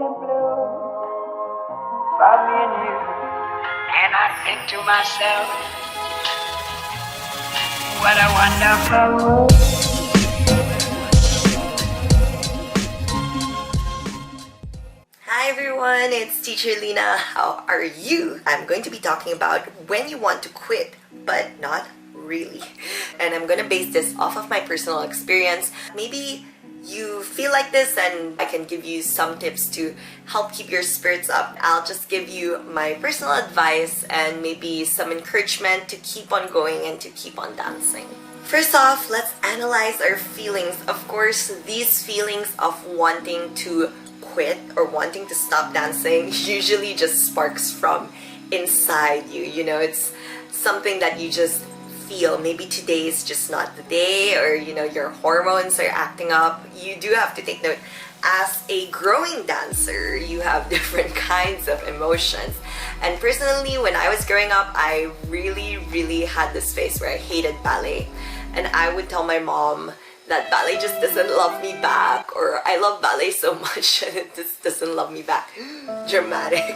blue for me and you. And I think to myself, what a wonderful world. Hi everyone, it's Teacher Lina. How are you? I'm going to be talking about when you want to quit, but not really. And I'm going to base this off of my personal experience. Maybe you feel like this and I can give you some tips to help keep your spirits up. I'll just give you my personal advice and maybe some encouragement to keep on going and to keep on dancing. First off, let's analyze our feelings. Of course, these feelings of wanting to quit or wanting to stop dancing usually just sparks from inside you. You know, it's something that you just feel. Maybe today is just not the day, or you know, your hormones are acting up. You do have to take note, as a growing dancer, you have different kinds of emotions. And personally, when I was growing up, I really had this phase where I hated ballet, and I would tell my mom that ballet just doesn't love me back, or I love ballet so much and it just doesn't love me back. Dramatic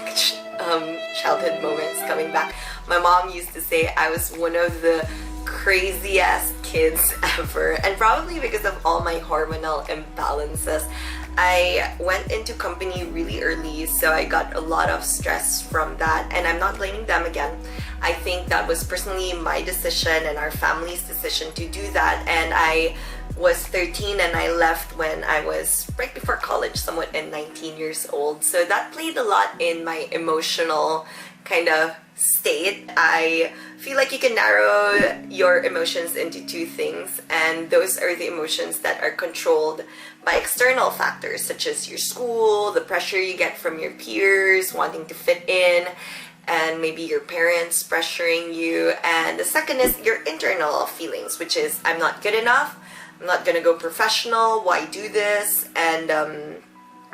childhood moments coming back. My mom used to say I was one of the craziest kids ever, and probably because of all my hormonal imbalances. I went into company really early, so I got a lot of stress from that, and I'm not blaming them again. I think that was personally my decision and our family's decision to do that, and I was 13 and I left when I was right before college, somewhat in 19 years old. So that played a lot in my emotional kind of state. I feel like you can narrow your emotions into two things, and those are the emotions that are controlled by external factors such as your school, the pressure you get from your peers, wanting to fit in, and maybe your parents pressuring you. And the second is your internal feelings, which is I'm not good enough, I'm not gonna go professional, why do this? And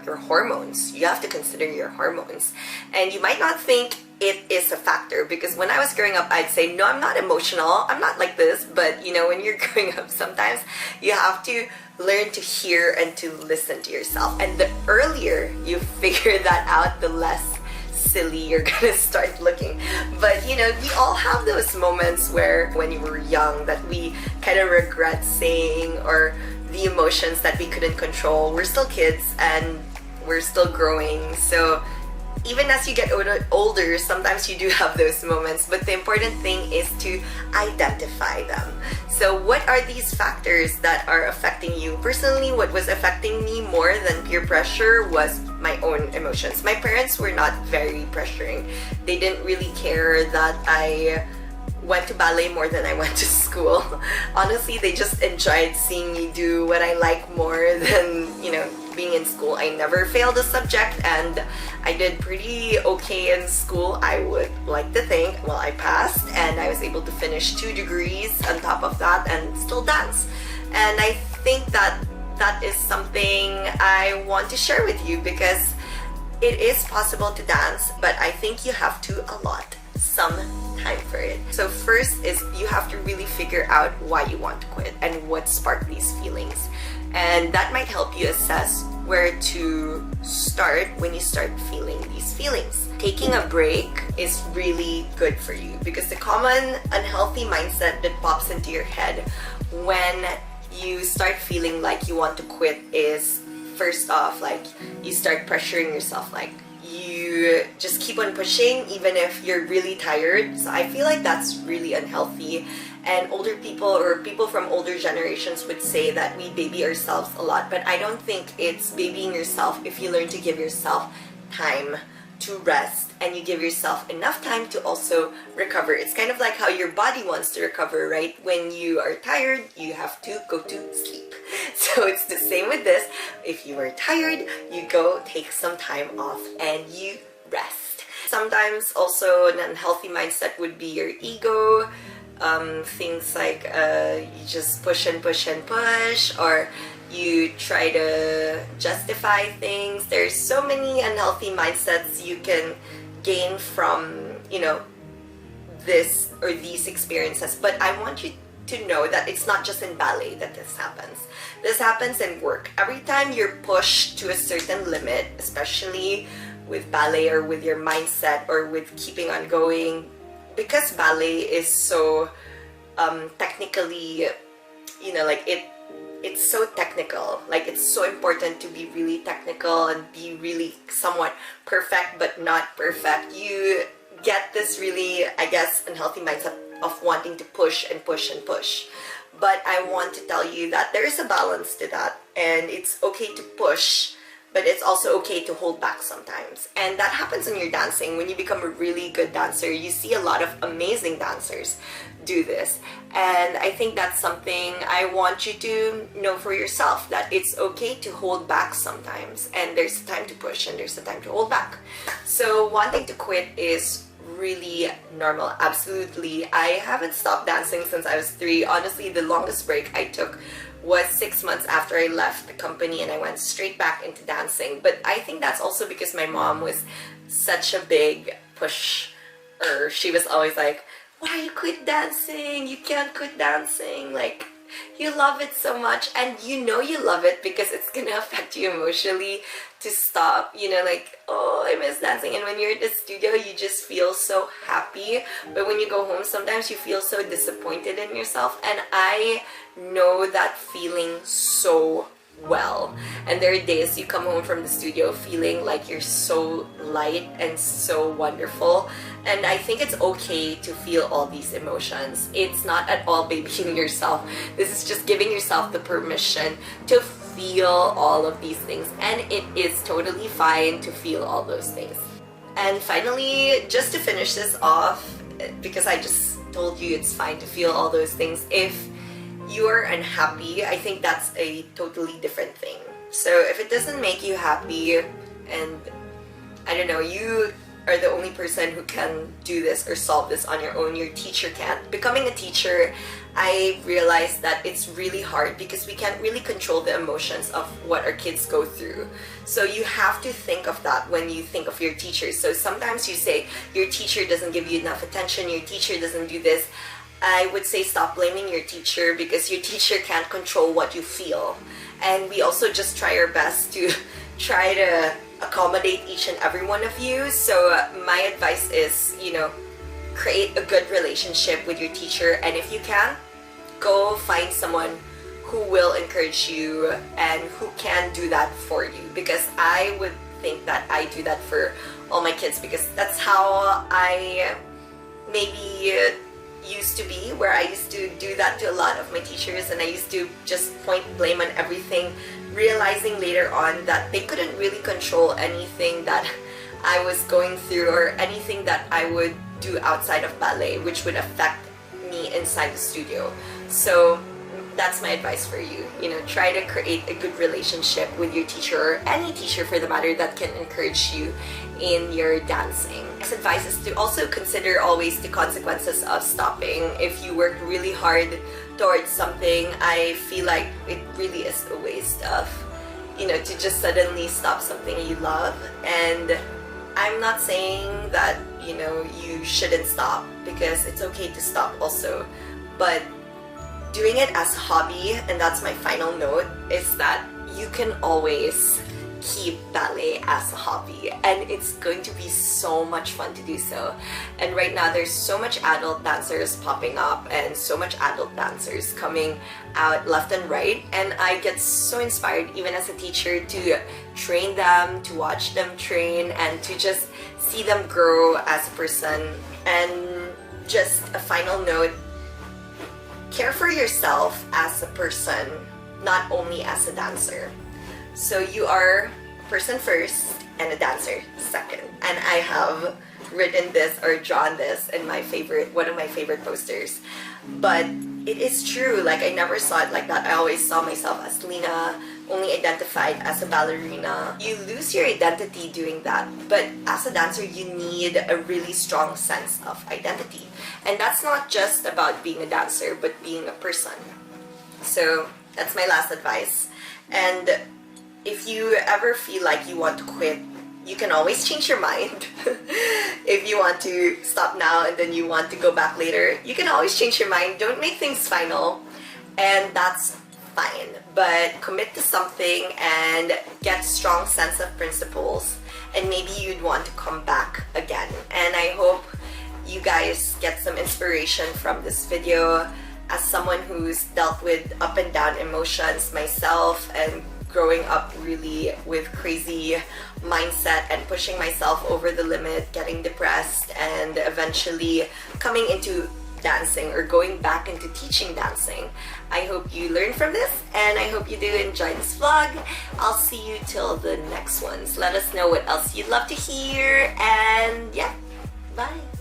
your hormones. You have to consider your hormones. And you might not think it is a factor, because when I was growing up, I'd say, no, I'm not emotional, I'm not like this. But you know, when you're growing up, sometimes you have to learn to hear and to listen to yourself. And the earlier you figure that out, the less silly you're gonna start looking. But you know, we all have those moments where when you were young that we kind of regret saying, or the emotions that we couldn't control. We're still kids and we're still growing, so even as you get older, sometimes you do have those moments, but the important thing is to identify them. So what are these factors that are affecting you? Personally, what was affecting me more than peer pressure was my own emotions. My parents were not very pressuring. They didn't really care that I went to ballet more than I went to school. Honestly, they just enjoyed seeing me do what I like more than, you know, being in school. I never failed a subject and I did pretty okay in school, I would like to think. Well, I passed and I was able to finish 2 degrees on top of that and still dance. And I think that that is something I want to share with you, because it is possible to dance, but I think you have to allot some time for it. So first is you have to really figure out why you want to quit and what sparked these feelings. And that might help you assess where to start when you start feeling these feelings. Taking a break is really good for you, because the common unhealthy mindset that pops into your head when you start feeling like you want to quit is, first off, like you start pressuring yourself, like you just keep on pushing even if you're really tired. So I feel like that's really unhealthy, and older people or people from older generations would say that we baby ourselves a lot, but I don't think it's babying yourself if you learn to give yourself time to rest and you give yourself enough time to also recover. It's kind of like how your body wants to recover, right? When you are tired, you have to go to sleep. So it's the same with this. If you are tired, you go take some time off and you rest. Sometimes also an unhealthy mindset would be your ego. Things like you just push and push and push, or you try to justify things. There's so many unhealthy mindsets you can gain from, you know, this or these experiences. But I want you to know that it's not just in ballet that this happens. This happens in work. Every time you're pushed to a certain limit, especially with ballet or with your mindset or with keeping on going, because ballet is so technically, you know, like it's so technical. Like, it's so important to be really technical and be really somewhat perfect but not perfect. You get this really, I guess, unhealthy mindset of wanting to push and push and push. But I want to tell you that there is a balance to that, and it's okay to push, but it's also okay to hold back sometimes. And that happens when you're dancing. When you become a really good dancer, you see a lot of amazing dancers do this. And I think that's something I want you to know for yourself, that it's okay to hold back sometimes. And there's a time to push and there's a time to hold back. So wanting to quit is really normal, absolutely. I haven't stopped dancing since I was 3. Honestly, the longest break I took was 6 months after I left the company, and I went straight back into dancing. But I think that's also because my mom was such a big pusher. She was always like, why you quit dancing? You can't quit dancing. Like, you love it so much, and you know you love it because it's gonna affect you emotionally to stop. You know, like, oh, I miss dancing. And when you're at the studio, you just feel so happy. But when you go home, sometimes you feel so disappointed in yourself. And I know that feeling so well. And there are days you come home from the studio feeling like you're so light and so wonderful. And I think it's okay to feel all these emotions. It's not at all babying yourself. This is just giving yourself the permission to feel all of these things. And it is totally fine to feel all those things. And finally, just to finish this off, because I just told you it's fine to feel all those things, if you are unhappy, I think that's a totally different thing. So if it doesn't make you happy, and I don't know, you are the only person who can do this or solve this on your own, your teacher can't. Becoming a teacher, I realized that it's really hard because we can't really control the emotions of what our kids go through. So you have to think of that when you think of your teacher. So sometimes you say, your teacher doesn't give you enough attention, your teacher doesn't do this. I would say stop blaming your teacher, because your teacher can't control what you feel. And we also just try our best to try to accommodate each and every one of you. So my advice is, you know, create a good relationship with your teacher, and if you can, go find someone who will encourage you and who can do that for you, because I would think that I do that for all my kids, because that's how I maybe used to be, where I used to do that to a lot of my teachers, and I used to just point blame on everything, realizing later on that they couldn't really control anything that I was going through or anything that I would do outside of ballet, which would affect me inside the studio. So that's my advice for you. You know, try to create a good relationship with your teacher, or any teacher for the matter, that can encourage you in your dancing. Next advice is to also consider always the consequences of stopping. If you worked really hard towards something, I feel like it really is a waste of, you know, to just suddenly stop something you love. And I'm not saying that, you know, you shouldn't stop, because it's okay to stop also, but doing it as a hobby, and that's my final note, is that you can always keep ballet as a hobby, and it's going to be so much fun to do so. And right now there's so much adult dancers popping up and so much adult dancers coming out left and right, and I get so inspired even as a teacher to train them, to watch them train, and to just see them grow as a person. And just a final note, care for yourself as a person, not only as a dancer. So you are a person first and a dancer second. And I have written this or drawn this in my favorite, one of my favorite posters. But it is true, like I never saw it like that. I always saw myself as Lina, only identified as a ballerina. You lose your identity doing that, but as a dancer you need a really strong sense of identity. And that's not just about being a dancer, but being a person. So that's my last advice. And if you ever feel like you want to quit, you can always change your mind. If you want to stop now and then you want to go back later, you can always change your mind. Don't make things final, and that's fine. But commit to something and get strong sense of principles, and maybe you'd want to come back again. And I hope you guys get some inspiration from this video. As someone who's dealt with up and down emotions myself, and growing up really with crazy mindset and pushing myself over the limit, getting depressed, and eventually coming into dancing or going back into teaching dancing. I hope you learn from this, and I hope you do enjoy this vlog. I'll see you till the next ones. Let us know what else you'd love to hear, and yeah, bye.